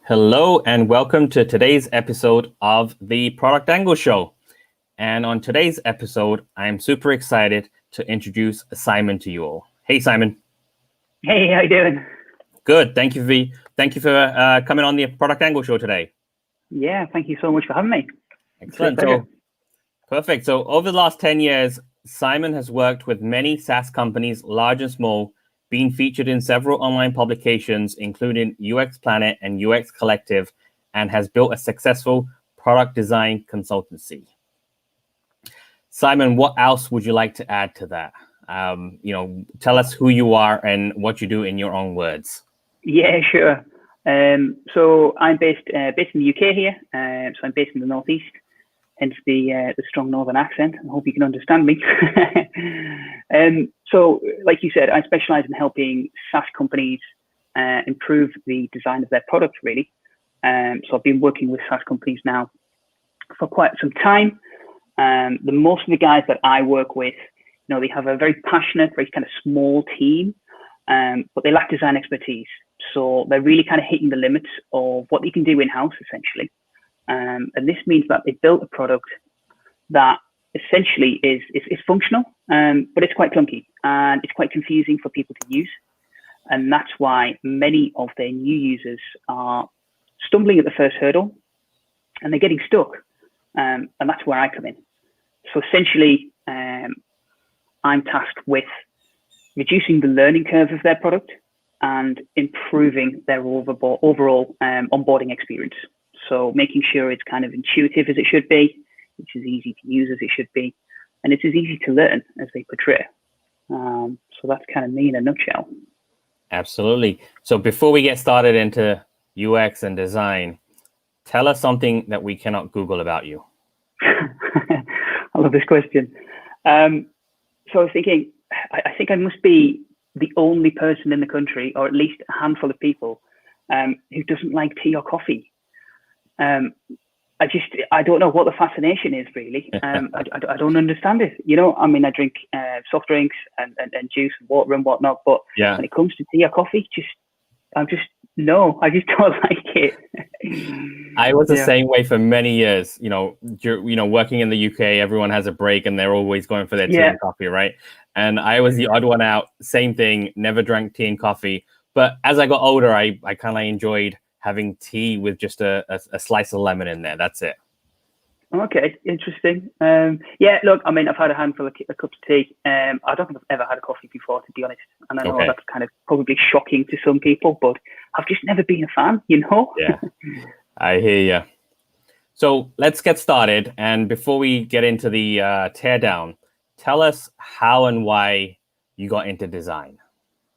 Hello and welcome to today's episode of the Product Angle Show. And on today's episode, I'm super excited to introduce Simon to you all. Hey, Simon. Hey, how you doing? Good. Thank you for coming on the Product Angle Show today. Yeah, thank you so much for having me. Excellent. So, perfect. So over the last 10 years, Simon has worked with many SaaS companies, large and small, being featured in several online publications, including UX Planet and UX Collective, and has built a successful product design consultancy. Simon, what else would you like to add to that? Tell us who you are and what you do in your own words. Yeah, sure. So I'm based in the UK here. So I'm based in the Northeast, hence the strong Northern accent. I hope you can understand me. So, like you said, I specialize in helping SaaS companies improve the design of their product, really. So I've been working with SaaS companies now for quite some time. Most of the guys that I work with, they have a very passionate, very kind of small team, but they lack design expertise. So they're really kind of hitting the limits of what they can do in-house, essentially. And this means that they built a product that essentially is functional, but it's quite clunky and it's quite confusing for people to use. And that's why many of their new users are stumbling at the first hurdle and they're getting stuck. And that's where I come in. So essentially, I'm tasked with reducing the learning curve of their product and improving their overall onboarding experience. So making sure it's kind of intuitive as it should be, it's as easy to use as it should be, and it's as easy to learn as they portray. So that's kind of me in a nutshell. Absolutely. So before we get started into UX and design, tell us something that we cannot Google about you. I love this question. So I was thinking, I think I must be the only person in the country, or at least a handful of people, who doesn't like tea or coffee. I don't know what the fascination is, really. I don't understand it. I drink soft drinks and juice and water and whatnot, but when it comes to tea or coffee, I just don't like it. I was the same way for many years. Working in the UK, everyone has a break and they're always going for their tea and coffee, right? And I was the odd one out. Same thing. Never drank tea and coffee. But as I got older, I kind of enjoyed having tea with just a slice of lemon in there. That's it. Okay, interesting. Look, I've had a handful of cups of tea. I don't think I've ever had a coffee before, to be honest. And I know that's kind of probably shocking to some people, but I've just never been a fan, Yeah, I hear you. So let's get started. And before we get into the teardown, tell us how and why you got into design.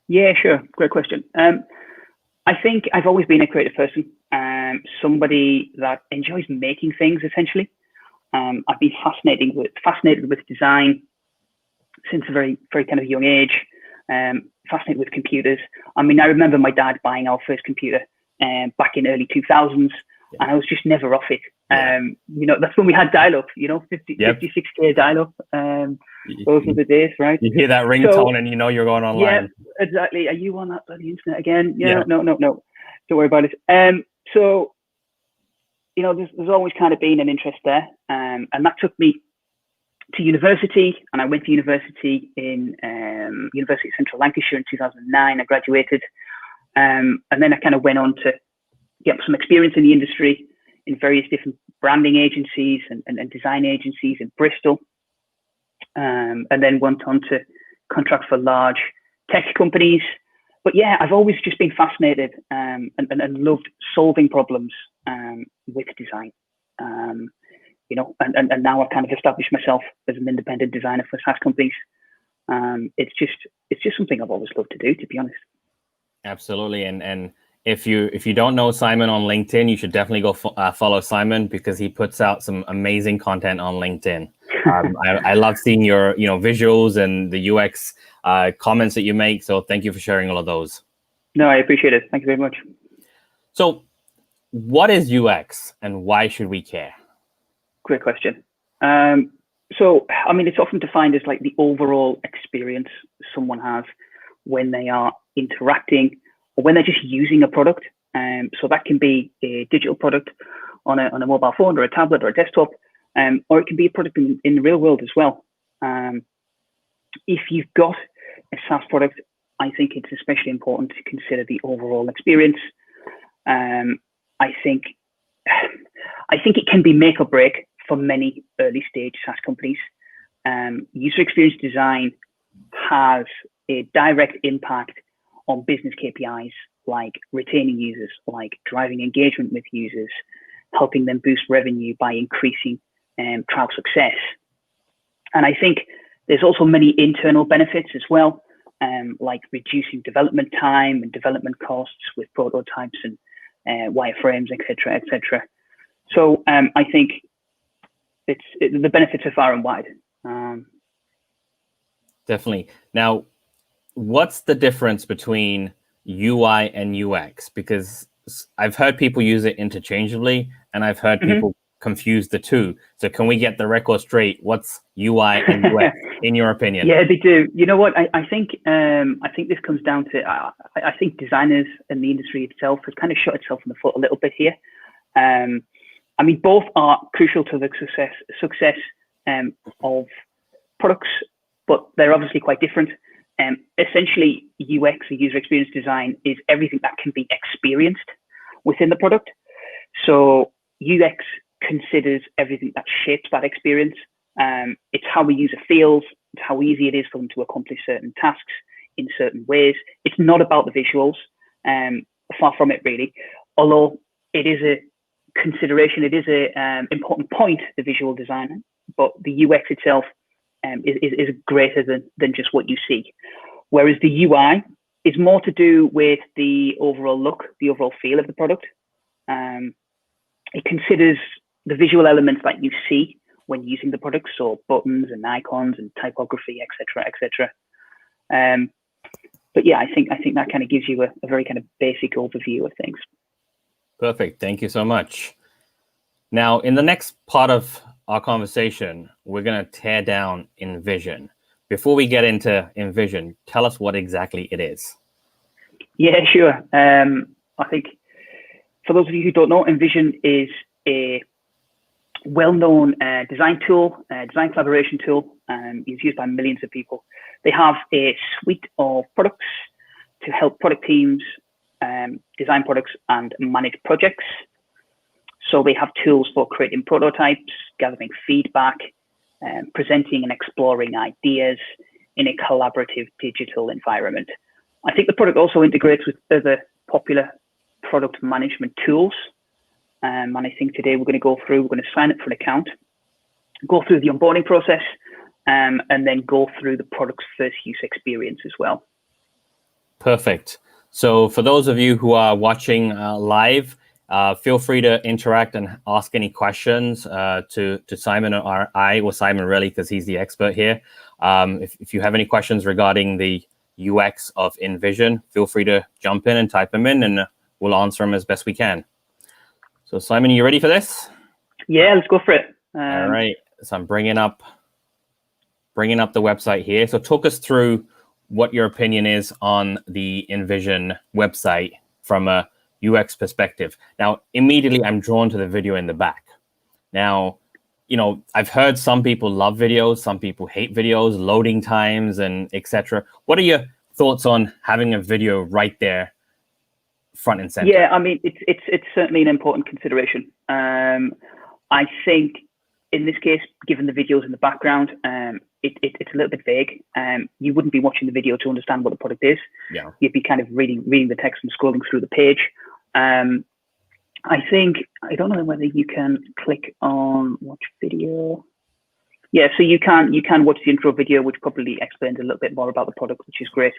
Yeah, sure. Great question. I think I've always been a creative person, somebody that enjoys making things, essentially. I've been fascinated with design since a very, very kind of young age, fascinated with computers. I remember my dad buying our first computer back in early 2000s, and I was just never off it. That's when we had dial-up, 56K dial-up. Those were the days, right? You hear that ringtone and you're going online. Yeah, exactly. Are you on that bloody internet again? No. Don't worry about it. So, there's always kind of been an interest there. And that took me to university, and I went to university in University of Central Lancashire in 2009. I graduated. And then I kind of went on to get some experience in the industry in various different branding agencies and design agencies in Bristol. And then went on to contract for large tech companies. But yeah, I've always just been fascinated and loved solving problems with design. And now I've kind of established myself as an independent designer for SaaS companies. It's just something I've always loved to do, to be honest. Absolutely. And if you don't know Simon on LinkedIn, you should definitely go follow Simon, because he puts out some amazing content on LinkedIn. I love seeing your visuals and the UX comments that you make. So thank you for sharing all of those. No, I appreciate it. Thank you very much. So what is UX and why should we care? Great question. So it's often defined as like the overall experience someone has when they are interacting or when they're just using a product. So that can be a digital product on a mobile phone or a tablet or a desktop, or it can be a product in the real world as well. If you've got a SaaS product, I think it's especially important to consider the overall experience. I think it can be make or break for many early stage SaaS companies. User experience design has a direct impact on business KPIs, like retaining users, like driving engagement with users, helping them boost revenue by increasing trial success. And I think there's also many internal benefits as well, like reducing development time and development costs with prototypes and wireframes, etc., etc. So I think the benefits are far and wide. Definitely. Now, what's the difference between UI and UX? Because I've heard people use it interchangeably, and I've heard people confuse the two. So can we get the record straight? What's UI and UX in your opinion? Yeah, they do. You know what? I think this comes down to I think designers and the industry itself has kind of shot itself in the foot a little bit here. I mean, both are crucial to the success of products, but they're obviously quite different. Essentially, UX, or user experience design, is everything that can be experienced within the product. So UX considers everything that shapes that experience. It's how the user feels, it's how easy it is for them to accomplish certain tasks in certain ways. It's not about the visuals, far from it really, although it is a consideration, it is a important point, the visual design, but the UX itself is greater than just what you see. Whereas the UI is more to do with the overall look, the overall feel of the product. It considers the visual elements that you see when using the product, so buttons and icons and typography, etc., etc. But yeah, I think that kind of gives you a very kind of basic overview of things. Perfect. Thank you so much. Now, in the next part of our conversation, we're going to tear down InVision. Before we get into InVision, tell us what exactly it is. Yeah, sure. I think for those of you who don't know, InVision is a well-known design tool, design collaboration tool. It's used by millions of people. They have a suite of products to help product teams design products and manage projects. So they have tools for creating prototypes, gathering feedback, presenting and exploring ideas in a collaborative digital environment. I think the product also integrates with other popular product management tools. And I think today we're going to sign up for an account, go through the onboarding process, and then go through the product's first use experience as well. Perfect. So for those of you who are watching live, feel free to interact and ask any questions to Simon or I, or Simon really, because he's the expert here. If you have any questions regarding the UX of InVision, feel free to jump in and type them in, and we'll answer them as best we can. So Simon, you ready for this? Yeah, let's go for it. All right. So I'm bringing up the website here. So talk us through what your opinion is on the InVision website from a UX perspective. Now, immediately I'm drawn to the video in the back. Now, I've heard some people love videos, some people hate videos, loading times, and etc. What are your thoughts on having a video right there, front and center? Yeah, I mean, it's certainly an important consideration. I think in this case, given the videos in the background, it's a little bit vague. You wouldn't be watching the video to understand what the product is. Yeah. You'd be kind of reading the text and scrolling through the page. I don't know whether you can click on watch video. Yeah, so you can watch the intro video, which probably explains a little bit more about the product, which is great.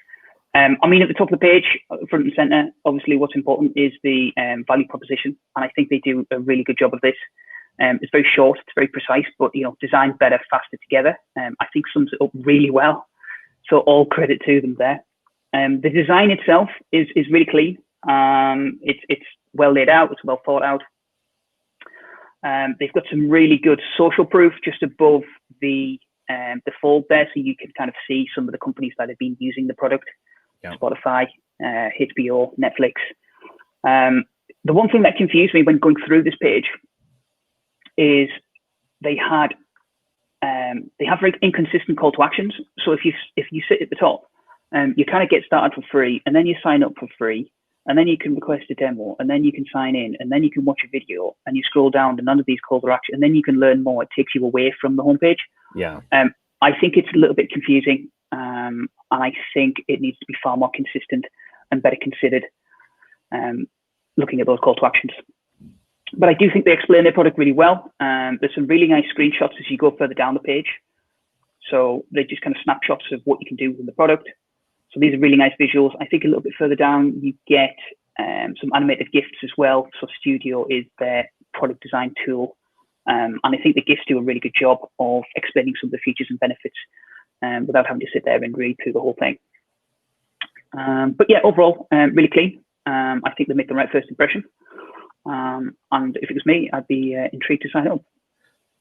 I mean, at the top of the page, front and center, obviously what's important is the value proposition. And I think they do a really good job of this. It's very short, it's very precise, but designed better, faster together. I think sums it up really well. So all credit to them there. The design itself is really clean. It's well laid out, it's well thought out. They've got some really good social proof just above the fold there, so you can kind of see some of the companies that have been using the product. Yeah. Spotify, HBO, Netflix. The one thing that confused me when going through this page is they have very inconsistent call to actions. So if you sit at the top, you kind of get started for free, and then you sign up for free, and then you can request a demo, and then you can sign in, and then you can watch a video, and you scroll down to none of these calls to action, and then you can learn more. It takes you away from the homepage. Yeah. I think it's a little bit confusing, and I think it needs to be far more consistent and better considered, looking at those call to actions. But I do think they explain their product really well. There's some really nice screenshots as you go further down the page. So they're just kind of snapshots of what you can do with the product. So these are really nice visuals. I think a little bit further down, you get some animated GIFs as well. So Studio is their product design tool. And I think the GIFs do a really good job of explaining some of the features and benefits without having to sit there and read through the whole thing. But yeah, overall, really clean. I think they make the right first impression. And if it was me, I'd be intrigued to sign up.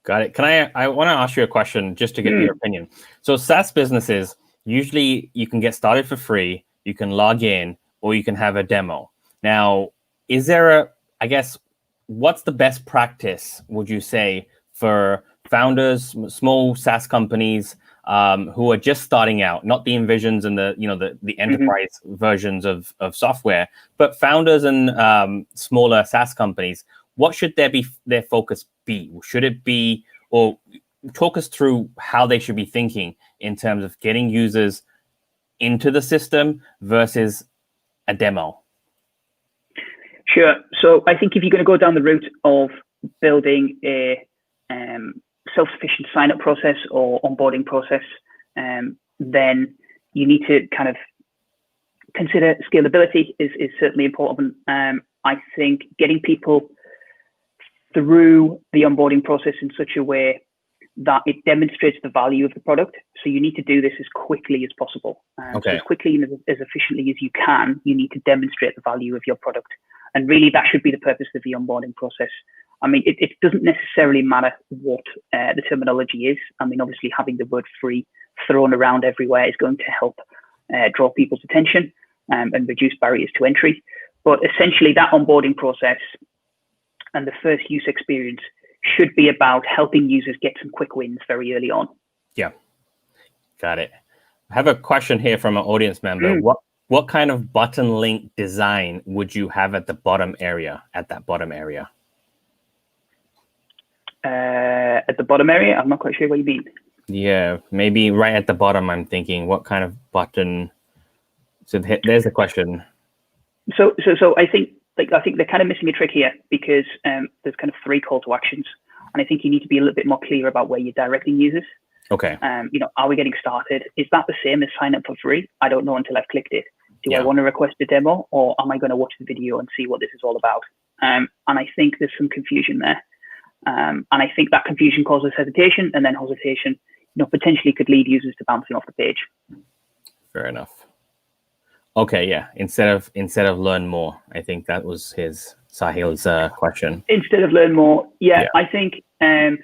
Got it. I want to ask you a question just to get your opinion. So SaaS businesses, usually you can get started for free, you can log in, or you can have a demo. Now, is there what's the best practice, would you say, for founders, small SaaS companies who are just starting out, not the Invisions and the enterprise versions of software, but founders and smaller SaaS companies? What should their focus be? Should it be, or talk us through how they should be thinking in terms of getting users into the system versus a demo? Sure. So I think if you're going to go down the route of building a self-sufficient sign-up process or onboarding process, then you need to kind of consider scalability is certainly important. I think getting people through the onboarding process in such a way that it demonstrates the value of the product. So you need to do this as quickly as possible. So as quickly and as efficiently as you can, you need to demonstrate the value of your product. And really, that should be the purpose of the onboarding process. I mean, it doesn't necessarily matter what the terminology is. I mean, obviously, having the word free thrown around everywhere is going to help draw people's attention and reduce barriers to entry. But essentially, that onboarding process and the first use experience should be about helping users get some quick wins very early on. Yeah, got it. I have a question here from an audience member. What kind of button link design would you have at the bottom area? At the bottom area, I'm not quite sure what you mean. Yeah, maybe right at the bottom. I'm thinking, what kind of button? So there's the question. So I think they're kind of missing a trick here, because there's kind of 3 call to actions, and I think you need to be a little bit more clear about where you're directing users. Okay. Are we getting started? Is that the same as sign up for free? I don't know until I've clicked it. Do I want to request a demo, or am I going to watch the video and see what this is all about? And I think there's some confusion there. And I think that confusion causes hesitation, and then hesitation, potentially could lead users to bouncing off the page. Fair enough. Okay, yeah. Instead of learn more, I think that was Sahil's question. Instead of learn more, yeah. I think at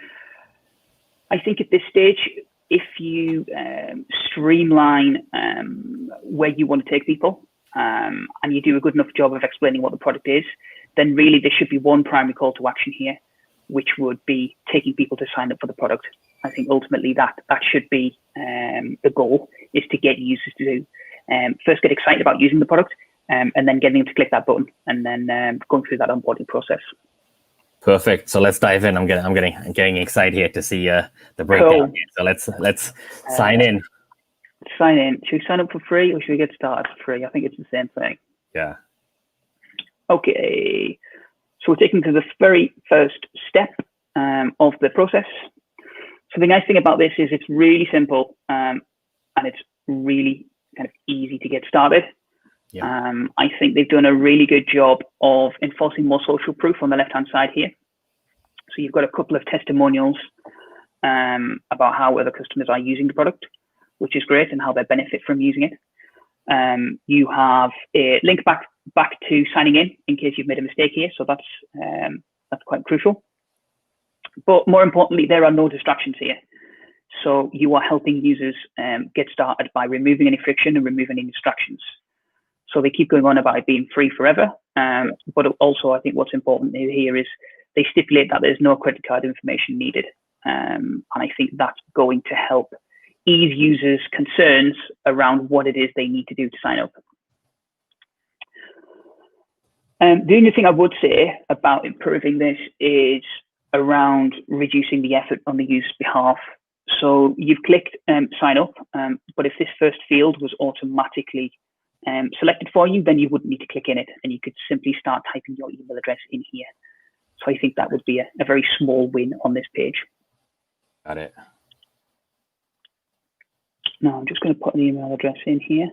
this stage, if you streamline where you want to take people, and you do a good enough job of explaining what the product is, then really there should be one primary call to action here, which would be taking people to sign up for the product. I think ultimately that should be the goal, is to get users to first get excited about using the product, and then getting them to click that button, and then going through that onboarding process. Perfect. So let's dive in. I'm getting excited here to see the breakdown. Cool. So let's sign in. Sign in. Should we sign up for free, or should we get started for free? I think it's the same thing. Yeah. Okay. So we're taken to the very first step of the process. So the nice thing about this is it's really simple, and it's really kind of easy to get started. Yeah. I think they've done a really good job of enforcing more social proof on the left-hand side here. So you've got a couple of testimonials about how other customers are using the product, which is great, and how they benefit from using it. You have a link back to signing in case you've made a mistake here. So that's quite crucial. But more importantly, there are no distractions here. So you are helping users get started by removing any friction and removing any distractions. So they keep going on about it being free forever, But also, I think what's important here is they stipulate that there's no credit card information needed. And I think that's going to help ease users' concerns around what it is they need to do to sign up. The only thing I would say about improving this is around reducing the effort on the user's behalf. So you've clicked sign up, but if this first field was automatically selected for you, then you wouldn't need to click in it, and you could simply start typing your email address in here. So I think that would be a very small win on this page. Got it. Now I'm just going to put an email address in here.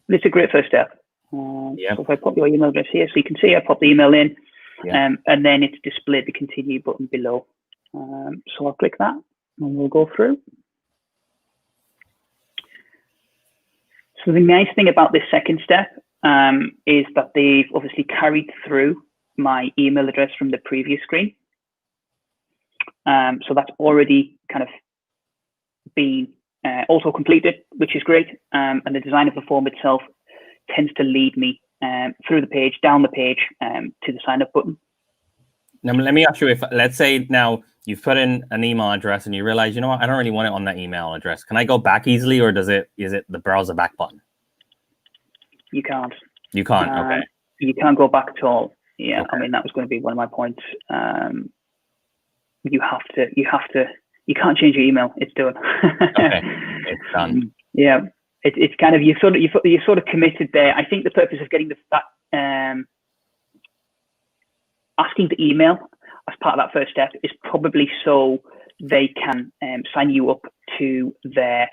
It's a great first step. So if I pop your email address here, so you can see I pop the email in, and then it's displayed the continue button below. So I'll click that and we'll go through. So the nice thing about this second step is that they've obviously carried through my email address from the previous screen. So that's already kind of been auto completed, which is great. And the design of the form itself tends to lead me through the page, down the page to the sign up button. Now, let me ask you, if let's say now you've put in an email address and you realize, you know what, I don't really want it on that email address. Can I go back easily, or is it the browser back button? You can't. You can't. Okay. You can't go back at all. Yeah. Okay. I mean, that was going to be one of my points. You can't change your email. It's done. Okay. It's done. Yeah. It's kind of, you're sort of committed there. I think the purpose of getting asking the email as part of that first step is probably so they can sign you up to their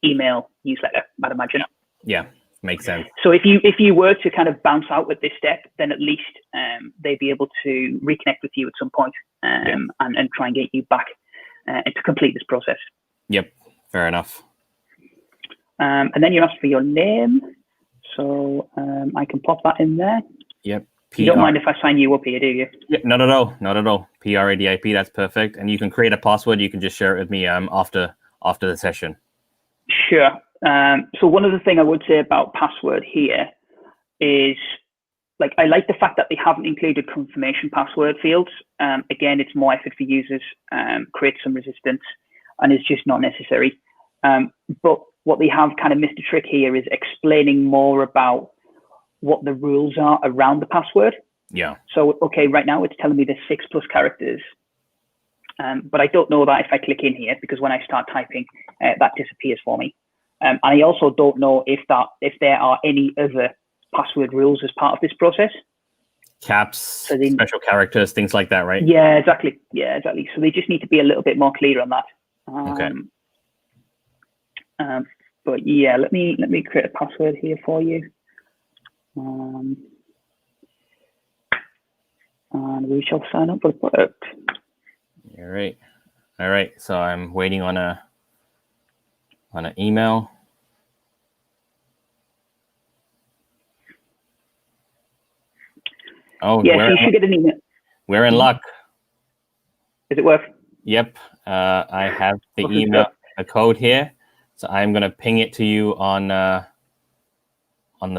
email newsletter, I'd imagine. Yeah, makes sense. So if you were to kind of bounce out with this step, then at least they'd be able to reconnect with you at some point and try and get you back and to complete this process. Yep, fair enough. And then you ask for your name. So I can pop that in there. Yep. You don't mind if I sign you up here, do you? Yeah, not at all. Not at all. PRADIP, that's perfect. And you can create a password. You can just share it with me after the session. Sure. So one other thing I would say about password here is, like, I like the fact that they haven't included confirmation password fields. Again, it's more effort for users, creates some resistance, and it's just not necessary. But what they have kind of missed a trick here is explaining more about what the rules are around the password. Yeah. So, okay, right now it's telling me there's 6+ characters. But I don't know that if I click in here, because when I start typing, that disappears for me. And I also don't know if there are any other password rules as part of this process. Caps, special characters, things like that, right? Yeah, exactly. Yeah, exactly. So they just need to be a little bit more clear on that. Okay. But yeah, let me create a password here for you. And we shall sign up for the product. All right. So I'm waiting on an email. Oh, yeah, so you should get an email. We're in luck. Is it worth? Yep. I have the email, the code here. So I'm going to ping it to you on the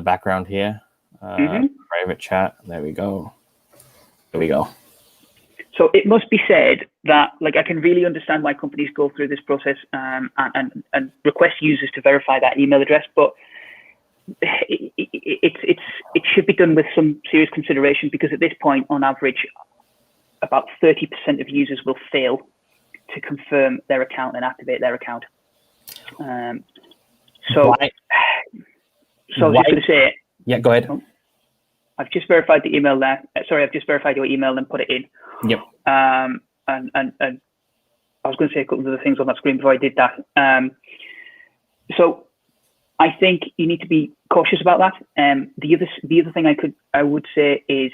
background here. Private chat. There we go. So it must be said that, like, I can really understand why companies go through this process and request users to verify that email address, but it should be done with some serious consideration, because at this point, on average, about 30% of users will fail to confirm their account and activate their account. So I was just going to say. Yeah, go ahead. I've just verified the email there. Sorry, I've just verified your email and put it in. Yep. And I was going to say a couple of other things on that screen before I did that. So I think you need to be cautious about that. The other thing I would say is,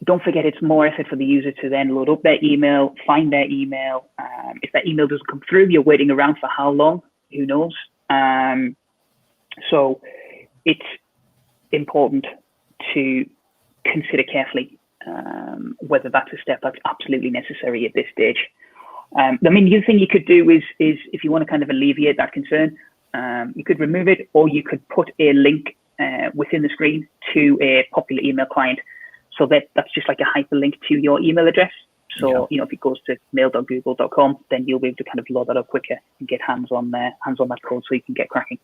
don't forget it's more effort for the user to then load up their email, find their email. If that email doesn't come through, you're waiting around for how long? Who knows? So it's important to consider carefully whether that's a step that's absolutely necessary at this stage. I mean, the other thing you could do is if you want to kind of alleviate that concern, You could remove it, or you could put a link within the screen to a popular email client. So that's just like a hyperlink to your email address. So, if it goes to mail.google.com, then you'll be able to kind of load that up quicker and get hands on that code so you can get cracking.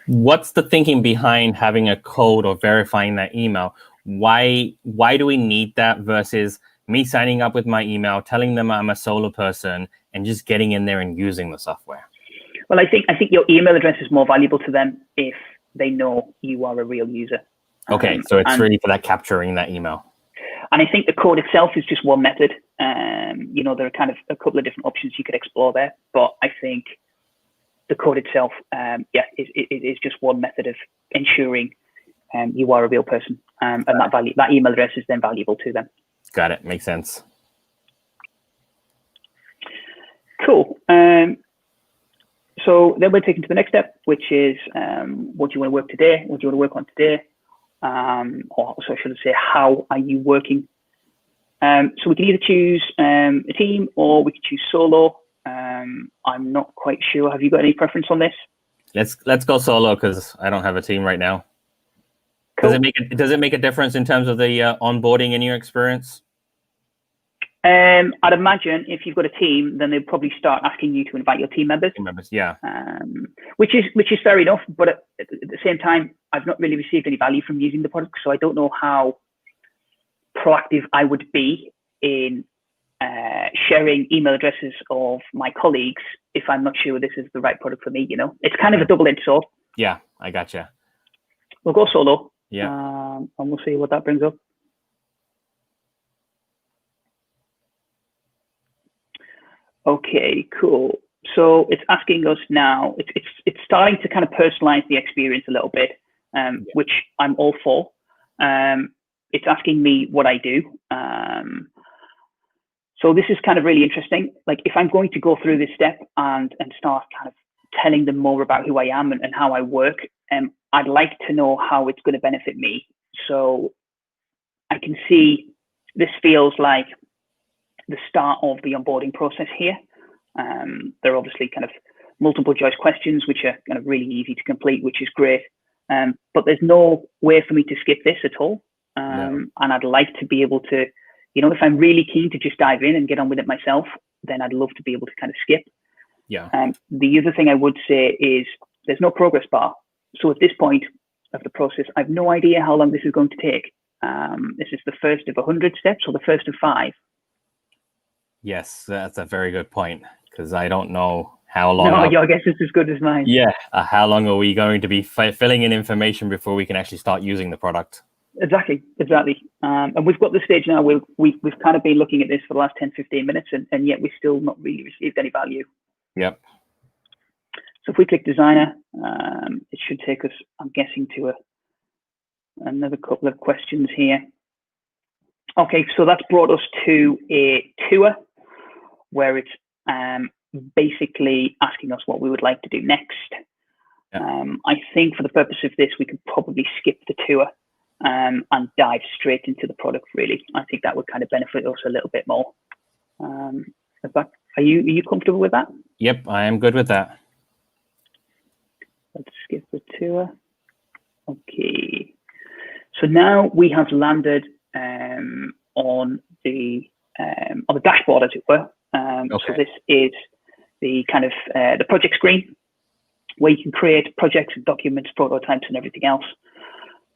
What's the thinking behind having a code or verifying that email? Why do we need that versus me signing up with my email, telling them I'm a solo person, and just getting in there and using the software? Well, I think your email address is more valuable to them if they know you are a real user. Okay, so it's really for that capturing that email. And I think the code itself is just one method. There are kind of a couple of different options you could explore there, but I think the code itself, it is just one method of ensuring you are a real person, and that email address is then valuable to them. Got it. Makes sense. Cool. So then we're taken to the next step, which is what do you want to work today? What do you want to work on today? Or so should I say, how are you working? So we can either choose a team or we can choose solo. I'm not quite sure. Have you got any preference on this? Let's go solo because I don't have a team right now. Cool. Does it make a difference in terms of the onboarding in your experience? I'd imagine if you've got a team, then they'll probably start asking you to invite your team members. Yeah. Which is fair enough, but at the same time, I've not really received any value from using the product, so I don't know how proactive I would be in sharing email addresses of my colleagues if I'm not sure this is the right product for me. It's kind of a double-edged sword. Yeah, I gotcha. We'll go solo. Yeah. And we'll see what that brings up. Okay, cool. So it's asking us now, it's starting to kind of personalize the experience a little bit, which I'm all for. It's asking me what I do. So this is kind of really interesting. Like if I'm going to go through this step and start kind of telling them more about who I am and how I work, I'd like to know how it's going to benefit me. So I can see this feels like the start of the onboarding process here. There are obviously kind of multiple choice questions, which are kind of really easy to complete, which is great. But there's no way for me to skip this at all. And I'd like to be able to, if I'm really keen to just dive in and get on with it myself, then I'd love to be able to kind of skip. Yeah. The other thing I would say is there's no progress bar. So at this point of the process, I have no idea how long this is going to take. This is the first of 100 steps or the first of 5. Yes, that's a very good point because I don't know how long. No, your guess is as good as mine. Yeah, how long are we going to be filling in information before we can actually start using the product? Exactly. And we've got the stage now where we've kind of been looking at this for the last 10, 15 minutes, and yet we've still not really received any value. Yep. So if we click designer, it should take us, I'm guessing, to another couple of questions here. Okay, so that's brought us to a tour where it's basically asking us what we would like to do next. Yeah. I think for the purpose of this, we could probably skip the tour and dive straight into the product, really. I think that would kind of benefit us a little bit more. Are you comfortable with that? Yep, I am good with that. Let's skip the tour. Okay. So now we have landed on the dashboard, as it were. Okay. So this is the kind of the project screen where you can create projects, documents, prototypes, and everything else.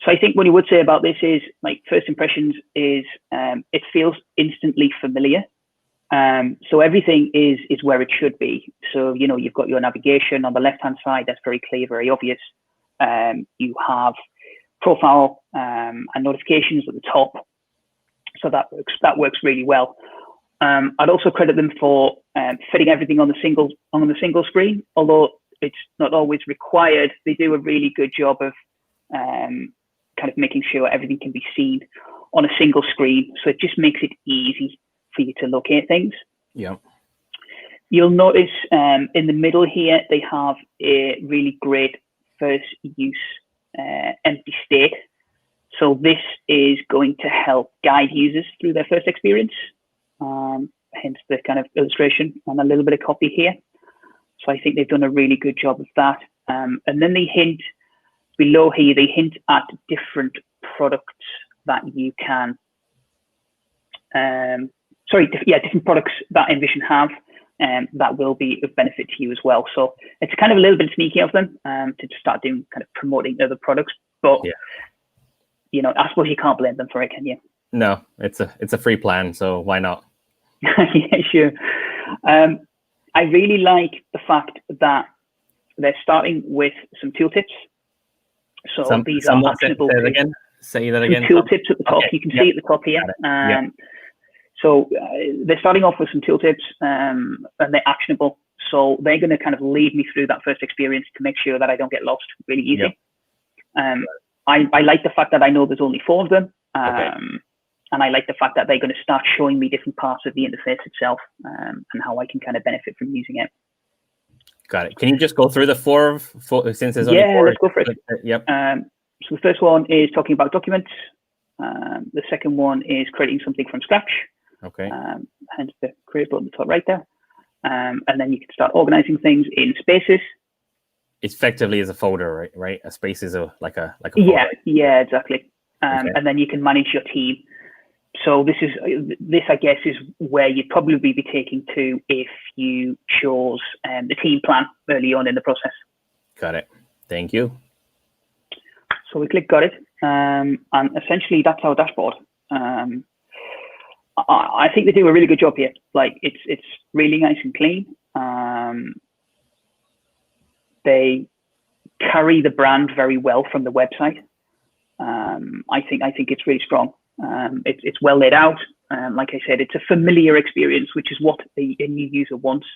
So I think what you would say about this is, like, first impressions is it feels instantly familiar. So everything is where it should be. So, you've got your navigation on the left-hand side. That's very clear, very obvious. You have profile and notifications at the top. So that works really well. I'd also credit them for fitting everything on the single screen, although it's not always required. They do a really good job of kind of making sure everything can be seen on a single screen. So it just makes it easy for you to locate things. Yeah. You'll notice in the middle here, they have a really great first use empty state. So this is going to help guide users through their first experience, hence the kind of illustration and a little bit of copy here. So I think they've done a really good job of that. And then they hint below here, they hint at different products that you can, different products that InVision have that will be of benefit to you as well. So it's kind of a little bit sneaky of them to just start doing kind of promoting other products. But, I suppose you can't blame them for it, can you? No, it's a free plan, so why not? Yeah, sure. I really like the fact that they're starting with some tooltips. So these are actionable. Say that again. Tooltips at the top. Okay. You can see at the top here. So they're starting off with some tooltips, and they're actionable. So they're going to kind of lead me through that first experience to make sure that I don't get lost really easy. I like the fact that I know there's only 4 of them. And I like the fact that they're going to start showing me different parts of the interface itself and how I can kind of benefit from using it. Got it. Can you just go through the 4 since there's only 4? Yeah, let's go for it. Yep. So the first one is talking about documents. The second one is creating something from scratch. Okay. Hence the create button at the top right there. And then you can start organizing things in spaces. Effectively as a folder, right? A space is like a folder. Yeah, exactly. And then you can manage your team. So this I guess is where you'd probably be taking to if you chose the team plan early on in the process. Got it. Thank you. So we click got it, and essentially that's our dashboard. I think they do a really good job here. Like it's really nice and clean. They carry the brand very well from the website. I think it's really strong. It's well laid out. Like I said, it's a familiar experience, which is what a new user wants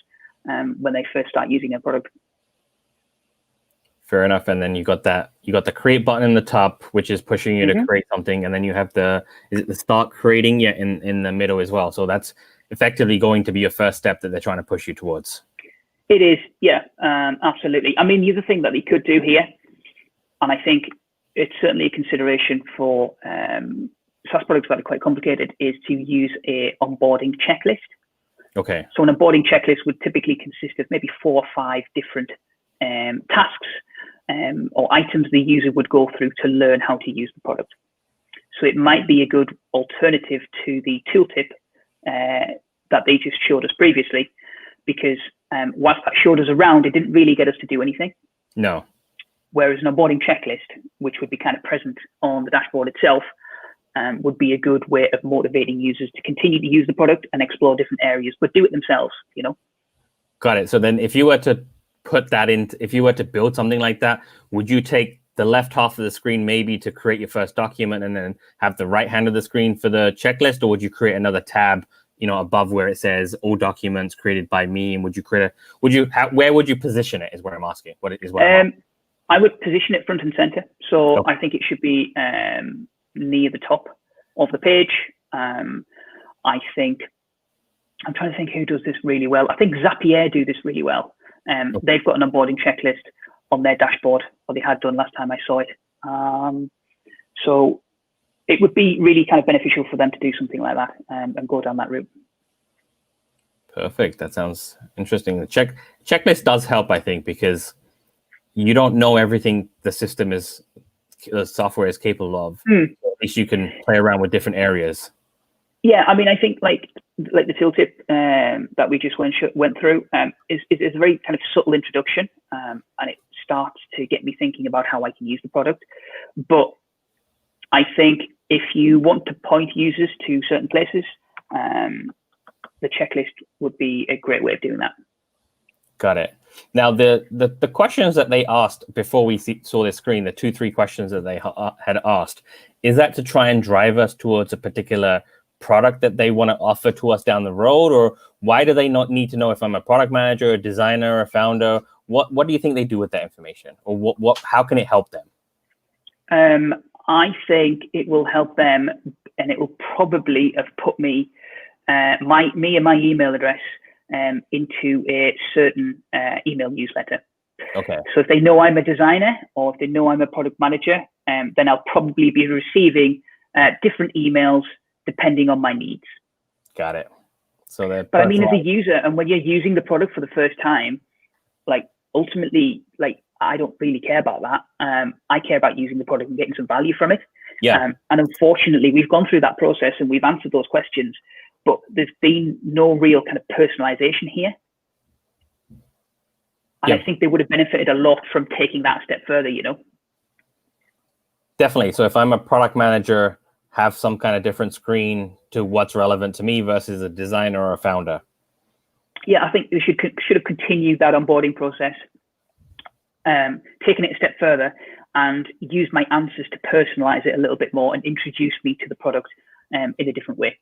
when they first start using a product. Fair enough. And then you got the create button in the top, which is pushing you to create something, and then you have the start creating in the middle as well. So that's effectively going to be your first step that they're trying to push you towards. It is, yeah, absolutely. I mean, the other thing that they could do here, and I think it's certainly a consideration for SaaS products that are quite complicated, is to use a onboarding checklist. Okay. So an onboarding checklist would typically consist of maybe 4 or 5 different tasks or items the user would go through to learn how to use the product. So it might be a good alternative to the tooltip that they just showed us previously, because whilst that showed us around, it didn't really get us to do anything. No. Whereas an onboarding checklist, which would be kind of present on the dashboard itself, would be a good way of motivating users to continue to use the product and explore different areas, but do it themselves, Got it. So then if you were to put that in, if you were to build something like that, would you take the left half of the screen maybe to create your first document and then have the right hand of the screen for the checklist, or would you create another tab, above where it says all documents created by me? And where would you position it is what I'm asking. I would position it front and center. So okay. I think it should be near the top of the page. I'm trying to think who does this really well. I think Zapier do this really well. They've got an onboarding checklist on their dashboard, or they had done last time I saw it. So it would be really kind of beneficial for them to do something like that and go down that route. Perfect. That sounds interesting. The checklist does help, I think, because you don't know everything the software is capable of. So at least you can play around with different areas. Yeah, I mean, I think like the tooltip that we just went through is a very kind of subtle introduction, and it starts to get me thinking about how I can use the product. But I think if you want to point users to certain places, the checklist would be a great way of doing that. Got it. Now, the questions that they asked before we saw this screen, the 2-3 questions that they had asked, is that to try and drive us towards a particular product that they want to offer to us down the road? Or why do they not need to know if I'm a product manager, a designer, a founder? What do you think they do with that information? Or how can it help them? I think it will help them, and it will probably have put me and my email address into a certain email newsletter. Okay. So if they know I'm a designer, or if they know I'm a product manager, then I'll probably be receiving different emails depending on my needs. Got it. So that. But I mean, as a user, and when you're using the product for the first time, like ultimately, like I don't really care about that. I care about using the product and getting some value from it. Yeah. And unfortunately, we've gone through that process and we've answered those questions, but there's been no real kind of personalization here. And I think they would have benefited a lot from taking that step further, you know? Definitely. So if I'm a product manager, have some kind of different screen to what's relevant to me versus a designer or a founder. Yeah, I think we should have continued that onboarding process, taken it a step further, and used my answers to personalize it a little bit more and introduce me to the product in a different way.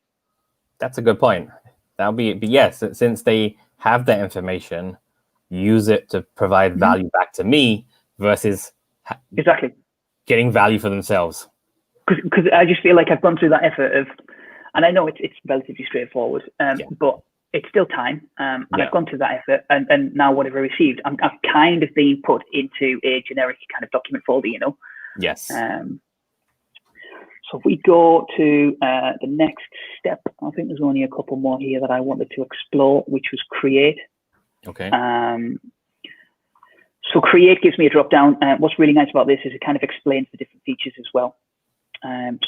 That's a good point. That'll be yes. Since they have that information, use it to provide value back to me versus exactly getting value for themselves. Because I just feel like I've gone through that effort of, and I know it's relatively straightforward, but it's still time, and I've gone through that effort, and now what have I received? I've kind of been put into a generic kind of document folder, you know? Yes. So if we go to the next step, I think there's only a couple more here that I wanted to explore, which was create. Okay. So create gives me a drop down. What's really nice about this is it kind of explains the different features as well.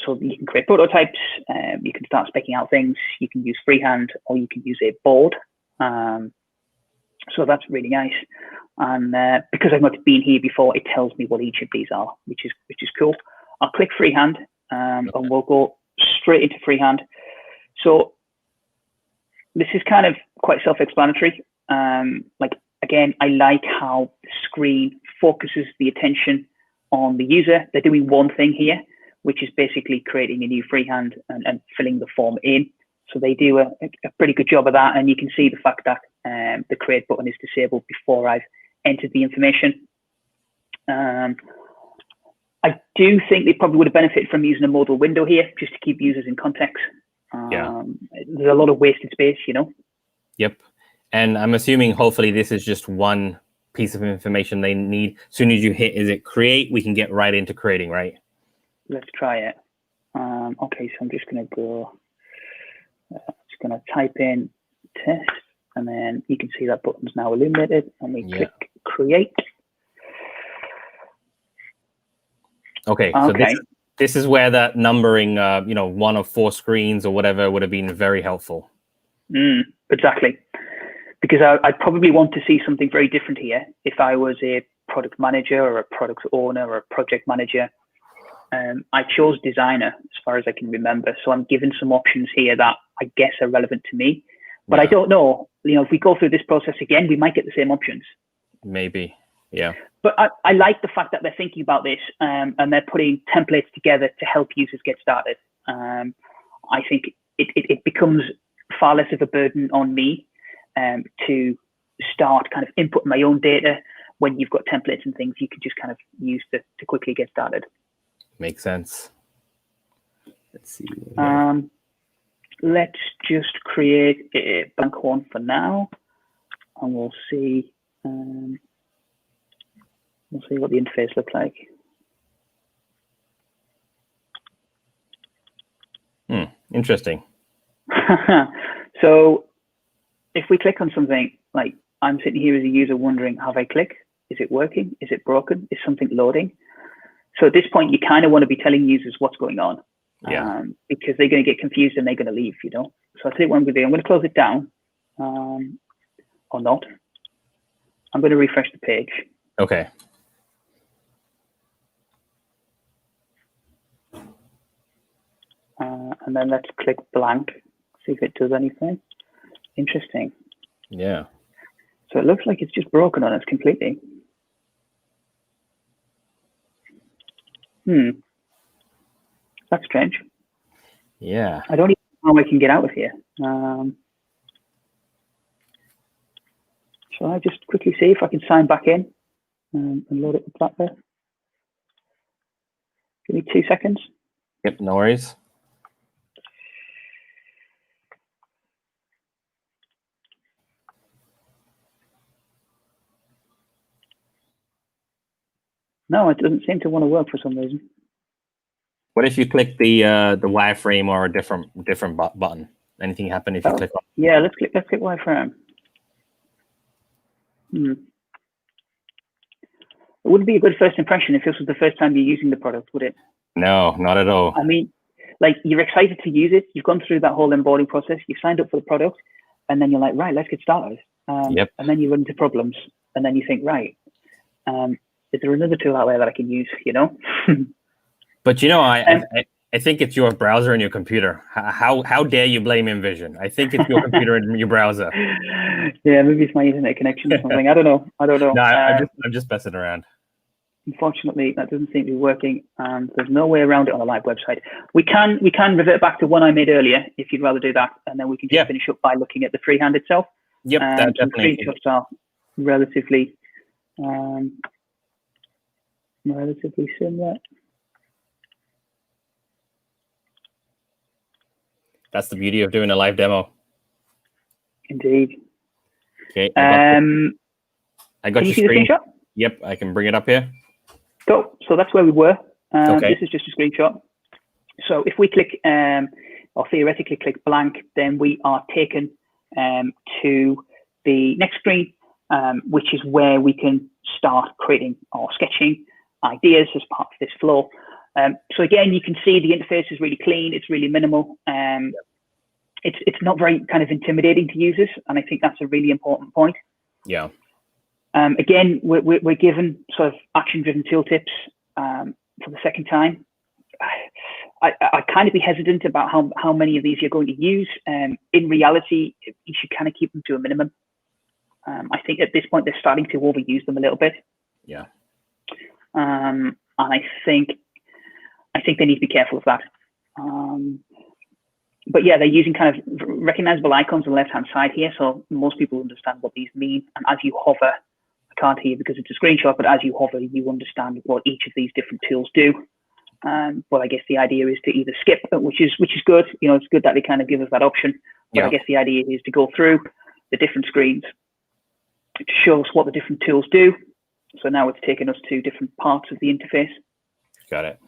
So you can create prototypes, you can start speccing out things, you can use freehand, or you can use a board. So that's really nice. And because I've not been here before, it tells me what each of these are, which is cool. I'll click freehand, and we'll go straight into freehand. So this is kind of quite self-explanatory. Like, again, I like how the screen focuses the attention on the user. They're doing one thing here, which is basically creating a new freehand and filling the form in. So they do a pretty good job of that. And you can see the fact that the create button is disabled before I've entered the information. I do think they probably would have benefited from using a modal window here just to keep users in context. There's a lot of wasted space, you know? Yep. And I'm assuming hopefully this is just one piece of information they need. As soon as you hit, is it create, we can get right into creating, right? Let's try it. Okay, so I'm just going to go, just going to type in test, and then you can see that button's now illuminated, and we click create. Okay, so this is where that numbering, 1 of 4 screens or whatever would have been very helpful. Exactly. Because I'd probably want to see something very different here if I was a product manager or a product owner or a project manager. I chose designer as far as I can remember. So I'm given some options here that I guess are relevant to me. But I don't know, if we go through this process again, we might get the same options. Maybe, yeah. But I like the fact that they're thinking about this and they're putting templates together to help users get started. I think it becomes far less of a burden on me to start kind of inputting my own data. When you've got templates and things you can just kind of use to quickly get started. Makes sense. Let's see. Let's just create a blank one for now, and we'll see. We'll see what the interface looks like. Interesting. So if we click on something, like I'm sitting here as a user wondering, have I clicked? Is it working? Is it broken? Is something loading? So at this point, you kind of want to be telling users what's going on, because they're going to get confused and they're going to leave, So I'll tell you what I'm going to do. I'm going to close it down, or not. I'm going to refresh the page. Okay. And then let's click blank, see if it does anything. Interesting. Yeah. So it looks like it's just broken on us completely. That's strange. Yeah. I don't even know how I can get out of here. Shall I just quickly see if I can sign back in and load it up there? Give me 2 seconds. Yep, no worries. No, it doesn't seem to want to work for some reason. What if you click the wireframe or a different button? Anything happen if you click on? Yeah, let's click wireframe. it wouldn't be a good first impression if this was the first time you're using the product, would it? No, not at all. I mean, like, you're excited to use it. You've gone through that whole onboarding process. You've signed up for the product, and then you're like, right, let's get started. Yep. And then you run into problems, and then you think, right, is there another tool out there that I can use? You know. But you know, I think it's your browser and your computer. How dare you blame InVision? I think it's your computer and your browser. Yeah, maybe it's my internet connection or something. I don't know. No, I'm just messing around. Unfortunately, that doesn't seem to be working, and there's no way around it on the live website. We can revert back to one I made earlier if you'd rather do that, and then we can just finish up by looking at the freehand itself. Yep, that definitely. The screenshots are relatively similar. That's the beauty of doing a live demo. Indeed. Okay. I got can you see screen. the screenshot? Yep, I can bring it up here. So that's where we were. Okay. This is just a screenshot. So if we click, or theoretically click blank, then we are taken to the next screen, which is where we can start creating or sketching ideas as part of this flow. So again, you can see the interface is really clean. It's really minimal. It's not very kind of intimidating to users, and I think that's a really important point. Yeah. Again, we're given sort of action-driven tooltips for the second time. I'd kind of be hesitant about how many of these you're going to use. In reality, you should kind of keep them to a minimum. I think at this point they're starting to overuse them a little bit. Yeah. And I think they need to be careful of that. But yeah, they're using kind of recognizable icons on the left-hand side here, so most people understand what these mean. And as you hover, I can't hear because it's a screenshot, but as you hover, you understand what each of these different tools do. But I guess the idea is to either skip, which is good. You know, it's good that they kind of give us that option. But I guess the idea is to go through the different screens to show us what the different tools do. So now it's taken us to different parts of the interface. Got it.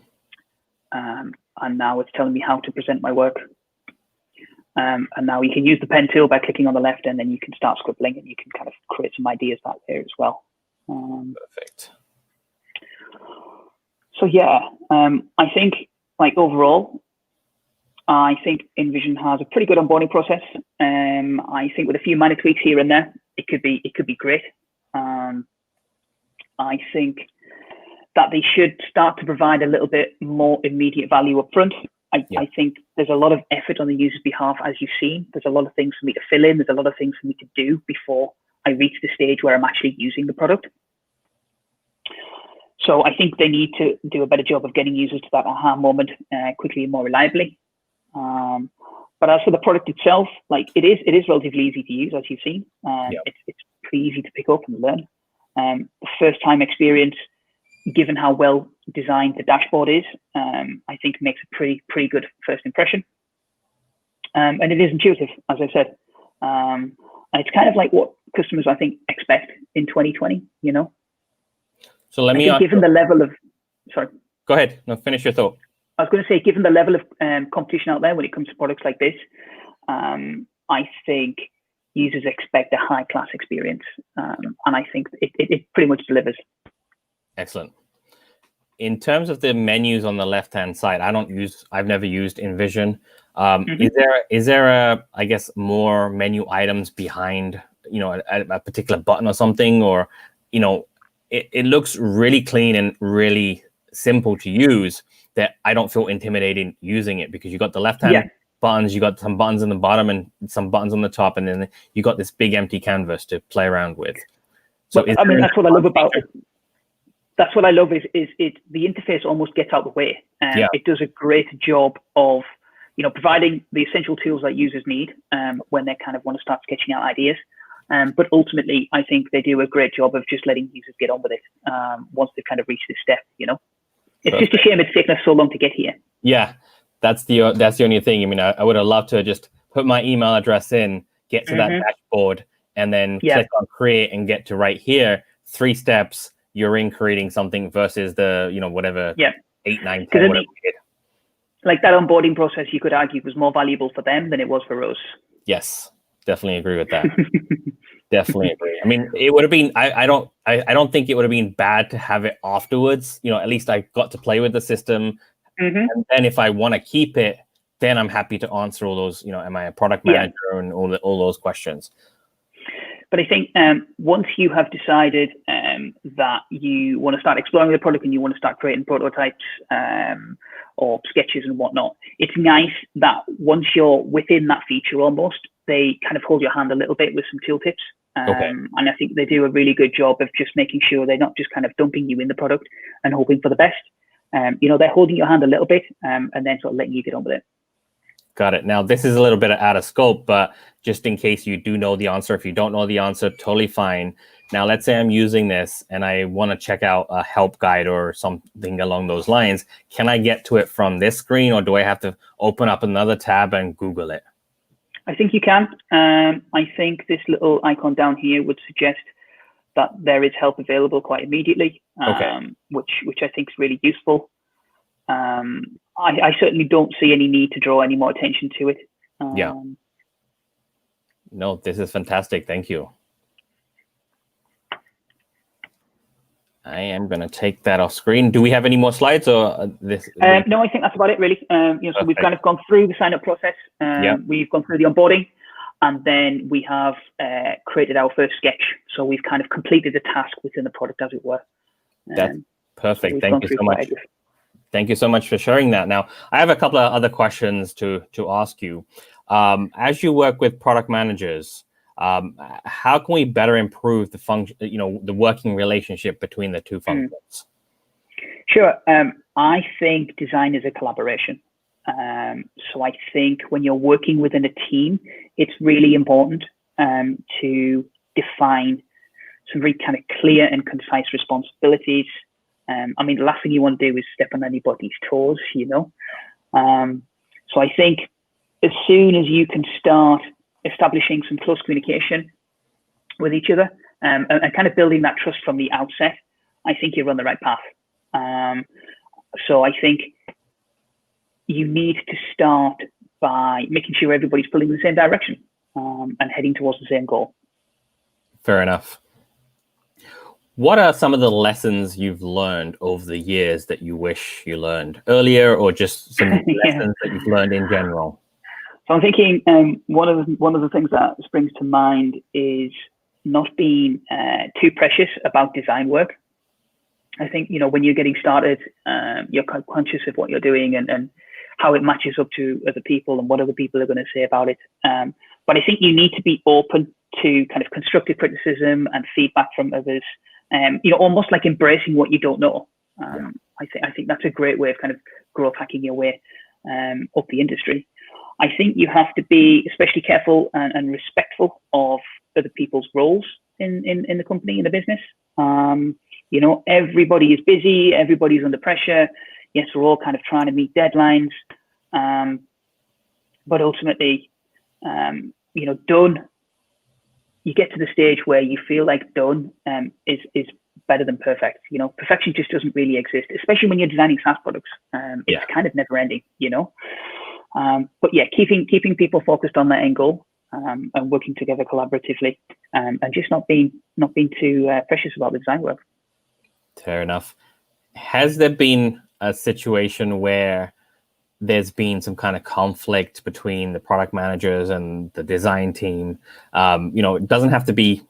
And now it's telling me how to present my work. And now you can use the pen tool by clicking on the left, and then you can start scribbling, and you can kind of create some ideas out there as well. Perfect. So yeah, I think, like, overall, I think InVision has a pretty good onboarding process. I think with a few minor tweaks here and there, it could be great. I think that they should start to provide a little bit more immediate value up front. I think there's a lot of effort on the user's behalf, as you've seen. There's a lot of things for me to fill in. There's a lot of things for me to do before I reach the stage where I'm actually using the product. So I think they need to do a better job of getting users to that aha moment quickly and more reliably. But as for the product itself, like, it is relatively easy to use, as you've seen. It's pretty easy to pick up and learn. The first time experience, given how well designed the dashboard is, I think makes a pretty good first impression. And it is intuitive, as I said. And it's kind of like what customers, I think, expect in 2020, you know? So let me ask, given the level of, sorry. Go ahead. No, finish your thought. I was going to say, given the level of competition out there when it comes to products like this, I think users expect a high-class experience. And I think it pretty much delivers. Excellent. In terms of the menus on the left-hand side, I've never used InVision. Is there a, I guess, more menu items behind, you know, a particular button or something, or, you know, it looks really clean and really simple to use that I don't feel intimidated using it, because you got the left-hand buttons, you got some buttons in the bottom and some buttons on the top, and then you got this big empty canvas to play around with. So I mean, that's what I love about it. That's what I love is the interface almost gets out of the way. It does a great job of, you know, providing the essential tools that users need when they kind of want to start sketching out ideas. But ultimately, I think they do a great job of just letting users get on with it once they've kind of reached this step, you know. It's just a shame it's taken us so long to get here. Yeah, that's the only thing. I mean, I would have loved to just put my email address in, get to that dashboard, and then click on create and get to right here. 3 steps, you're in creating something versus the, you know, whatever, 8, 9, 10, whatever we did. Like, that onboarding process, you could argue, was more valuable for them than it was for us. Yes, definitely agree with that. Definitely agree. I mean, it would have been. I don't think it would have been bad to have it afterwards. At least I got to play with the system, and then if I want to keep it, then I'm happy to answer all those. Am I a product manager and all those questions. But I think once you have decided that you want to start exploring the product and you want to start creating prototypes or sketches and whatnot, it's nice that once you're within that feature almost, they kind of hold your hand a little bit with some tooltips. And I think they do a really good job of just making sure they're not just kind of dumping you in the product and hoping for the best. They're holding your hand a little bit and then sort of letting you get on with it. Got it. Now, this is a little bit out of scope, but just in case you do know the answer, if you don't know the answer, totally fine. Now, let's say I'm using this and I want to check out a help guide or something along those lines. Can I get to it from this screen, or do I have to open up another tab and Google it? I think you can. I think this little icon down here would suggest that there is help available quite immediately, which I think is really useful. I certainly don't see any need to draw any more attention to it. No, this is fantastic. Thank you. I am going to take that off screen. Do we have any more slides, or this? No, I think that's about it, really. So we've kind of gone through the sign-up process. We've gone through the onboarding, and then we have created our first sketch. So we've kind of completed the task within the product, as it were. That's perfect. Thank you so much. Thank you so much for sharing that. Now, I have a couple of other questions to ask you. As you work with product managers, how can we better improve the function, the working relationship between the two functions? Sure. I think design is a collaboration. So I think when you're working within a team, it's really important to define some very kind of clear and concise responsibilities. The last thing you want to do is step on anybody's toes, So I think as soon as you can start establishing some close communication with each other and kind of building that trust from the outset, I think you're on the right path. So I think you need to start by making sure everybody's pulling in the same direction and heading towards the same goal. Fair enough. What are some of the lessons you've learned over the years that you wish you learned earlier, or just some lessons that you've learned in general? So I'm thinking one of the things that springs to mind is not being too precious about design work. I think, when you're getting started, you're conscious of what you're doing and how it matches up to other people and what other people are going to say about it. But I think you need to be open to kind of constructive criticism and feedback from others. Almost like embracing what you don't know. I think that's a great way of kind of growth hacking your way up the industry. I think you have to be especially careful and respectful of other people's roles in the company, in the business. Everybody is busy, everybody's under pressure. Yes, we're all kind of trying to meet deadlines. But ultimately, done. You get to the stage where you feel like done is better than perfect. Perfection just doesn't really exist, especially when you're designing SaaS products. It's kind of never ending, But yeah, keeping people focused on that end goal and working together collaboratively, and just not being too precious about the design work. Fair enough. Has there been a situation where there's been some kind of conflict between the product managers and the design team? It doesn't have to be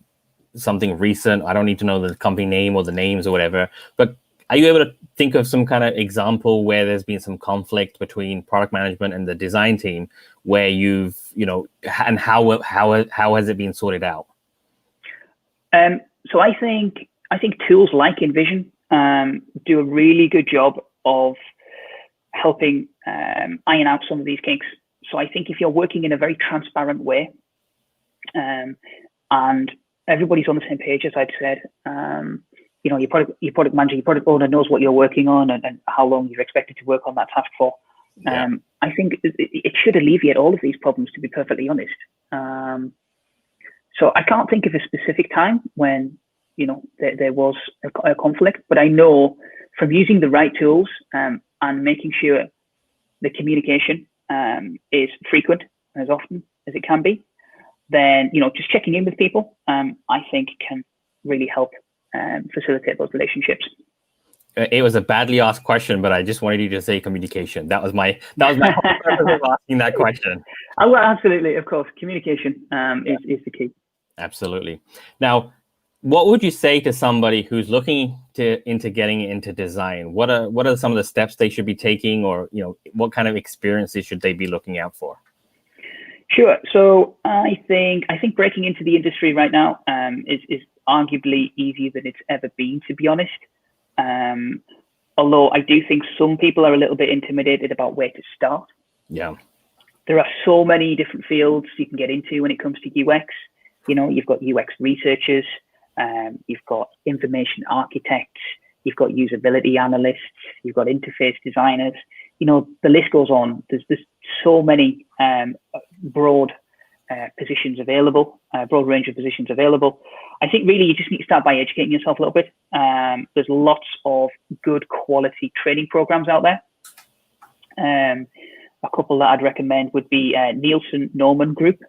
something recent. I don't need to know the company name or the names or whatever, but are you able to think of some kind of example where there's been some conflict between product management and the design team where you've, and how has it been sorted out? So I think tools like InVision do a really good job of helping iron out some of these kinks. So I think if you're working in a very transparent way, and everybody's on the same page, as I've said, your product manager, your product owner knows what you're working on and how long you're expected to work on that task for. I think it should alleviate all of these problems, to be perfectly honest. So I can't think of a specific time when there was a conflict, but I know from using the right tools and making sure the communication is frequent, as often as it can be, then just checking in with people, I think can really help facilitate those relationships. It was a badly asked question, but I just wanted you to say communication. That was my whole purpose of asking that question. Oh, well, absolutely, of course. Communication is the key. Absolutely. Now, what would you say to somebody who's looking into getting into design? What are some of the steps they should be taking, or what kind of experiences should they be looking out for? Sure. So I think breaking into the industry right now is arguably easier than it's ever been, to be honest. Although I do think some people are a little bit intimidated about where to start. Yeah. There are so many different fields you can get into when it comes to UX. You've got UX researchers, you've got information architects, you've got usability analysts, you've got interface designers. The list goes on. There's so many broad positions available, broad range of positions available. I think really you just need to start by educating yourself a little bit. There's lots of good quality training programs out there. A couple that I'd recommend would be Nielsen Norman Group.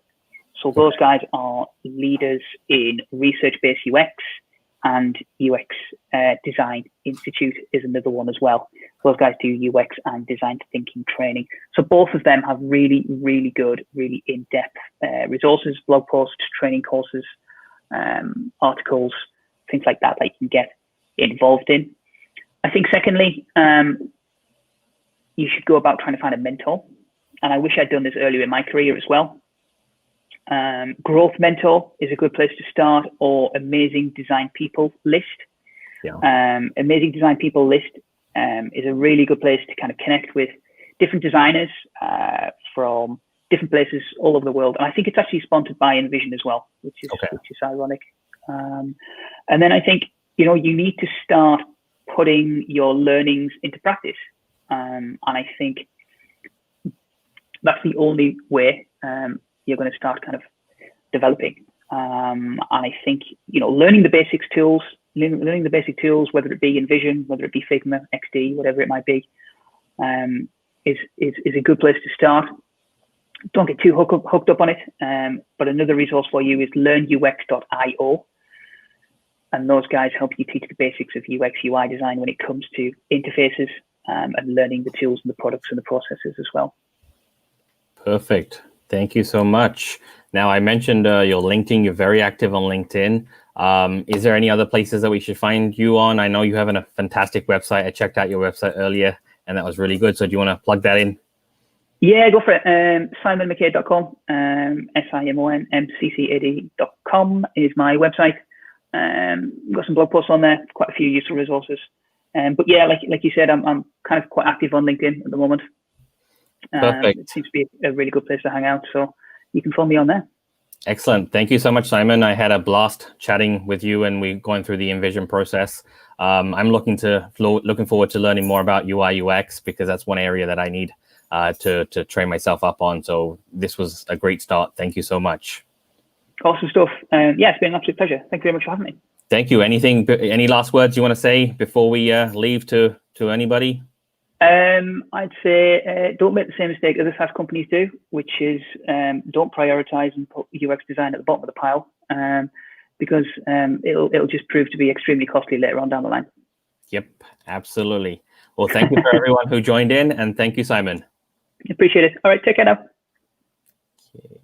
So those guys are leaders in research-based UX, and UX Design Institute is another one as well. Those guys do UX and design thinking training. So both of them have really, really good, really in-depth resources, blog posts, training courses, articles, things like that you can get involved in. I think secondly, you should go about trying to find a mentor. And I wish I'd done this earlier in my career as well. Growth Mentor is a good place to start, or Amazing Design People List. Yeah. Amazing Design People List is a really good place to kind of connect with different designers from different places all over the world. And I think it's actually sponsored by InVision as well, which is ironic. And then I think you need to start putting your learnings into practice. And I think that's the only way you're going to start kind of developing. And I think, learning the basic tools, whether it be InVision, whether it be Figma, XD, whatever it might be, is a good place to start. Don't get too hooked up on it. But another resource for you is learnux.io. And those guys help you teach the basics of UX, UI design when it comes to interfaces and learning the tools and the products and the processes as well. Perfect. Thank you so much. Now, I mentioned your LinkedIn. You're very active on LinkedIn. Is there any other places that we should find you on? I know you have a fantastic website. I checked out your website earlier, and that was really good. So do you want to plug that in? Yeah, go for it. SimonMcCade.com. SimonMcCade.com is my website. Got some blog posts on there, quite a few useful resources. But yeah, like you said, I'm kind of quite active on LinkedIn at the moment. Perfect. It seems to be a really good place to hang out, so you can follow me on there. Excellent. Thank you so much, Simon. I had a blast chatting with you, and we're going through the InVision process. I'm looking forward to learning more about UI UX, because that's one area that I need to train myself up on. So this was a great start. Thank you so much. Awesome stuff. Yeah, it's been an absolute pleasure. Thank you very much for having me. Thank you. Any last words you want to say before we leave to anybody? I'd say don't make the same mistake other SaaS companies do, which is don't prioritize and put UX design at the bottom of the pile, because it'll just prove to be extremely costly later on down the line. Yep, absolutely. Well, thank you for everyone who joined in, and thank you, Simon. Appreciate it. All right, take care now.